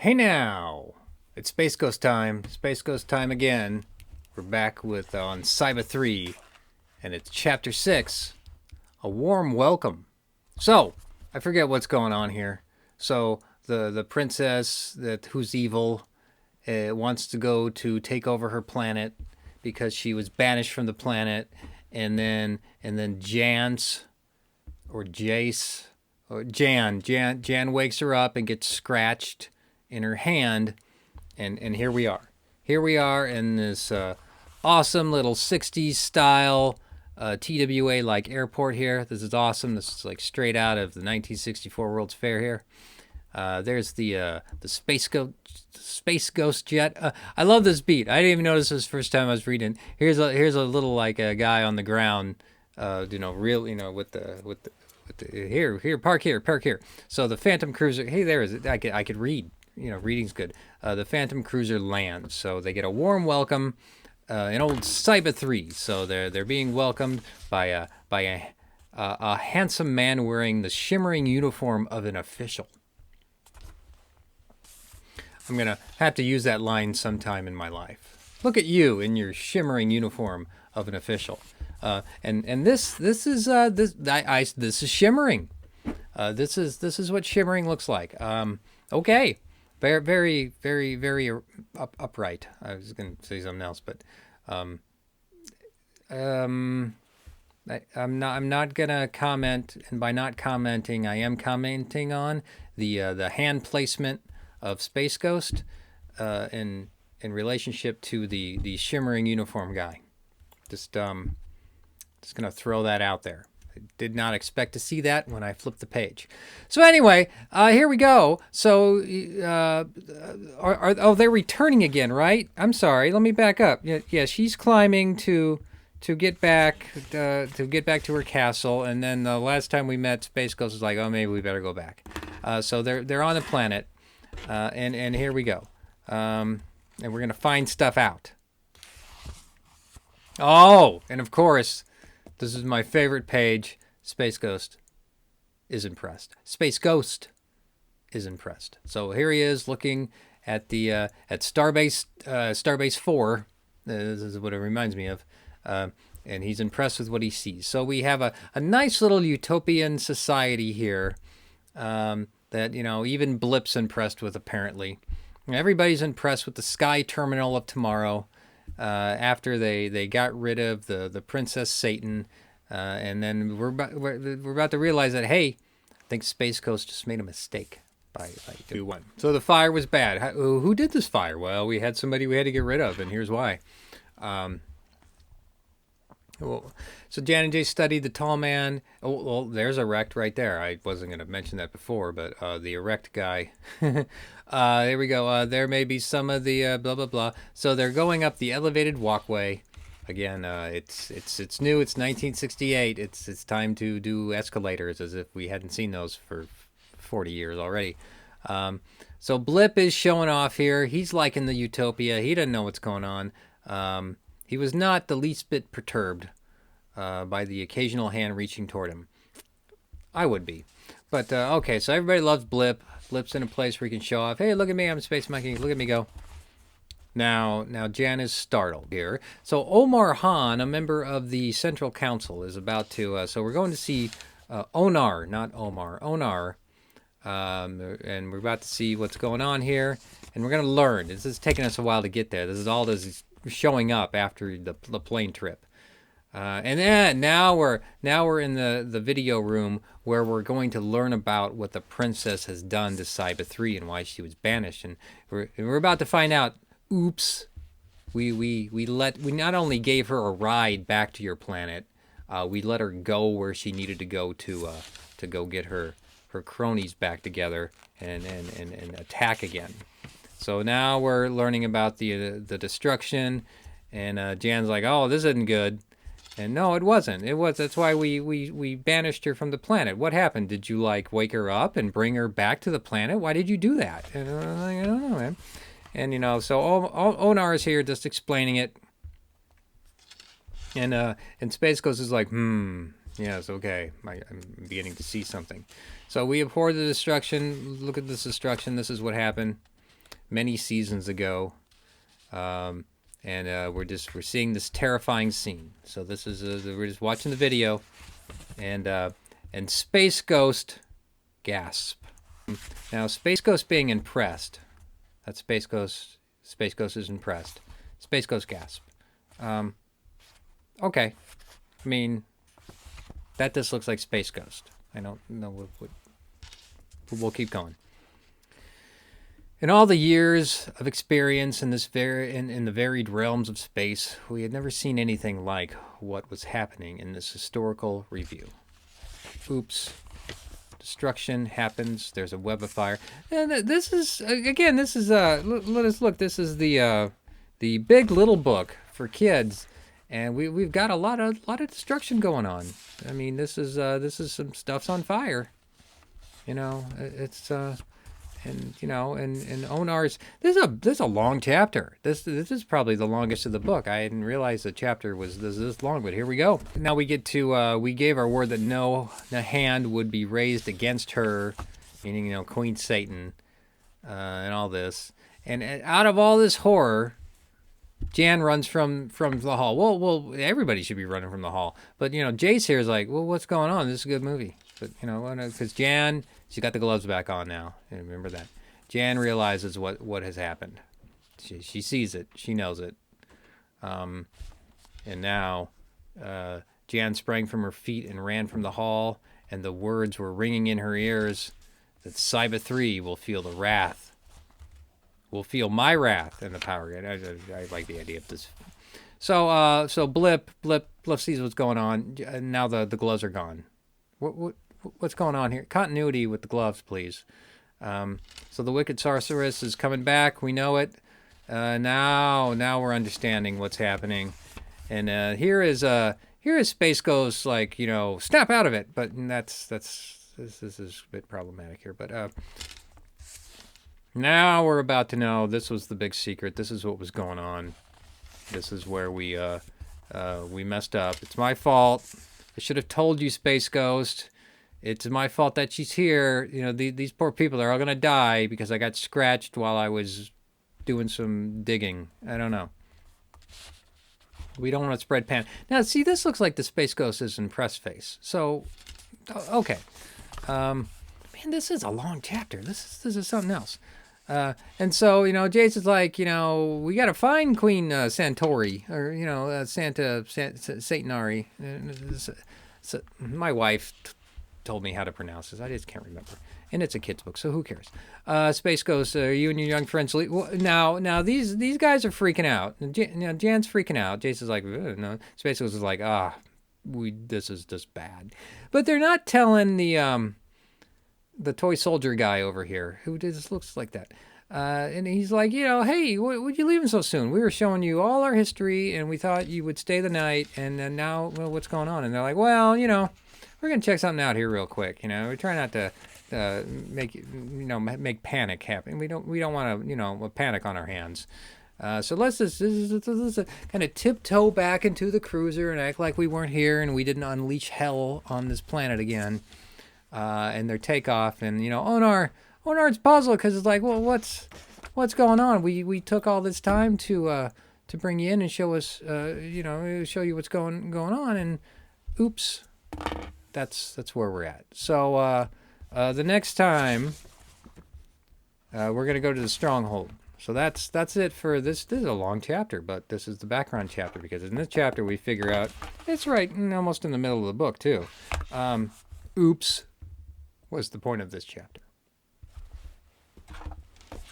Hey now! It's Space Ghost time. Space Ghost time again. We're back with on Cyba-3, and it's Chapter 6, A Warm Welcome. So, I forget what's going on here. So, the princess who's evil wants to go to take over her planet because she was banished from the planet, and then Jance or Jace or Jan wakes her up and gets scratched in her hand, and here we are. Here we are in this awesome little 60s style TWA like airport here. This is awesome. This is like straight out of the 1964 World's Fair here. There's the space ghost jet. I love this beat. I didn't even notice this first time I was reading. Here's a little like a guy on the ground, with the here park here. So the Phantom Cruiser. Hey, there is it. I could read. Reading's good. The Phantom Cruiser lands, so they get a warm welcome in old Cyba-3. So they're being welcomed by a handsome man wearing the shimmering uniform of an official. I'm gonna have to use that line sometime in my life. Look at you in your shimmering uniform of an official. And this is shimmering. This is what shimmering looks like. Okay. Very upright. I was going to say something else, but I'm not gonna comment, and by not commenting, I am commenting on the hand placement of Space Ghost in relationship to the shimmering uniform guy. Just gonna throw that out there. I did not expect to see that when I flipped the page. So anyway, here we go. So, they're returning again, right? I'm sorry. Let me back up. Yeah, she's climbing to get back to her castle, and then the last time we met, Space Ghost was like, "Oh, maybe we better go back." So they're on the planet, and here we go, and we're gonna find stuff out. Oh, and of course, this is my favorite page. Space Ghost is impressed. Space Ghost is impressed. So here he is looking at the at Starbase 4. This is what it reminds me of. And he's impressed with what he sees. So we have a nice little utopian society here that, even Blip's impressed with, apparently. Everybody's impressed with the Sky Terminal of tomorrow. After they got rid of the Princess Satan, and then we're about to realize that, hey, I think Space Ghost just made a mistake by doing one. So the fire was bad. Who did this fire? Well, we had somebody we had to get rid of, and here's why. So Jan and Jay studied the tall man. Oh, well, there's Erect right there. I wasn't going to mention that before, but the Erect guy. There we go. There may be some of the blah, blah, blah. So they're going up the elevated walkway. Again, it's new. It's 1968. It's time to do escalators, as if we hadn't seen those for 40 years already. So Blip is showing off here. He's liking the utopia. He doesn't know what's going on. He was not the least bit perturbed by the occasional hand reaching toward him. I would be. But, okay, so everybody loves Blip. Blip's in a place where he can show off. Hey, look at me, I'm a space monkey. Look at me go. Now Jan is startled here. So Omar Han, a member of the Central Council, is about to... so we're going to see Onar, not Omar. Onar. And we're about to see what's going on here. And we're going to learn. This is taking us a while to get there. This is all this showing up after the plane trip. And then now we're in the video room where we're going to learn about what the princess has done to Cyba-3 and why she was banished. And we're about to find out, oops, we not only gave her a ride back to your planet, we let her go where she needed to go to go get her cronies back together and attack again. So now we're learning about the destruction, and Jan's like, "Oh, this isn't good." And no, it wasn't. That's why we banished her from the planet. What happened? Did you wake her up and bring her back to the planet? Why did you do that? And I'm like, I don't know, man. And so Onar is here just explaining it. And Space Ghost is like, yes, okay. I'm beginning to see something. So we abhor the destruction. Look at this destruction. This is what happened. many seasons ago. And we're seeing this terrifying scene. So this is we're just watching the video, and Space Ghost gasp. Now Space Ghost being impressed. That's Space Ghost. Space Ghost is impressed. Space Ghost gasp. Okay, I mean that just looks like Space Ghost. I don't know what we'll keep going. In all the years of experience in this in the varied realms of space, we had never seen anything like what was happening in this historical review. Oops. Destruction happens. There's a web of fire. And this is, again, this is, let us look. This is the Big Little Book for kids. And we've got a lot of destruction going on. I mean, this is some stuff's on fire. You know, it's, and you know, and Onar's, this is a long chapter. This is probably the longest of the book. I didn't realize the chapter was this long, but here we go. Now we get to we gave our word that no hand would be raised against her, meaning, you know, Queen Satan, and all this. And out of all this horror, Jan runs from the hall. Well, everybody should be running from the hall. But you know, Jace here is like, well, what's going on? This is a good movie. But you know, because Jan, she's got the gloves back on now. Remember that. Jan realizes what has happened. She sees it. She knows it. And now Jan sprang from her feet and ran from the hall, and the words were ringing in her ears that Cyba-3 will feel the wrath. Will feel my wrath and the power. I like the idea of this. So Blip sees what's going on. And now the gloves are gone. What's going on here? Continuity with the gloves, please. So the wicked sorceress is coming back. We know it. Now we're understanding what's happening. And here is Space Ghost, like, you know, snap out of it. But this is a bit problematic here. But now we're about to know this was the big secret. This is what was going on. This is where we messed up. It's my fault. I should have told you, Space Ghost. It's my fault that she's here. You know, these poor people are all going to die because I got scratched while I was doing some digging. I don't know. We don't want to spread panic. Now, see, this looks like the Space Ghost's impressed face. So, okay. Man, this is a long chapter. This is something else. And so, you know, Jace is like, you know, we got to find Queen Santori, or, you know, Satanari. So my wife told me how to pronounce this. I just can't remember. And it's a kid's book, so who cares? Space Ghost, you and your young friends. Now these guys are freaking out. Jan's freaking out. Jason's like, no. Space Ghost is like, this is just bad. But they're not telling the toy soldier guy over here, who just looks like that. And he's like, you know, hey, would you leaving so soon? We were showing you all our history, and we thought you would stay the night, and then now, well, what's going on? And they're like, well, you know, we're going to check something out here real quick. You know, we try not to make panic happen. We don't want to, you know, panic on our hands. So let's just kind of tiptoe back into the cruiser and act like we weren't here and we didn't unleash hell on this planet again. And their takeoff, and you know, Onar's puzzled because it's like, well, what's going on? We took all this time to bring you in and show us, you know, show you what's going on, and oops. That's where we're at. So the next time we're gonna go to the stronghold. So that's it for this. This is a long chapter, but this is the background chapter, because in this chapter we figure out it's right almost in the middle of the book too. Oops was the point of this chapter.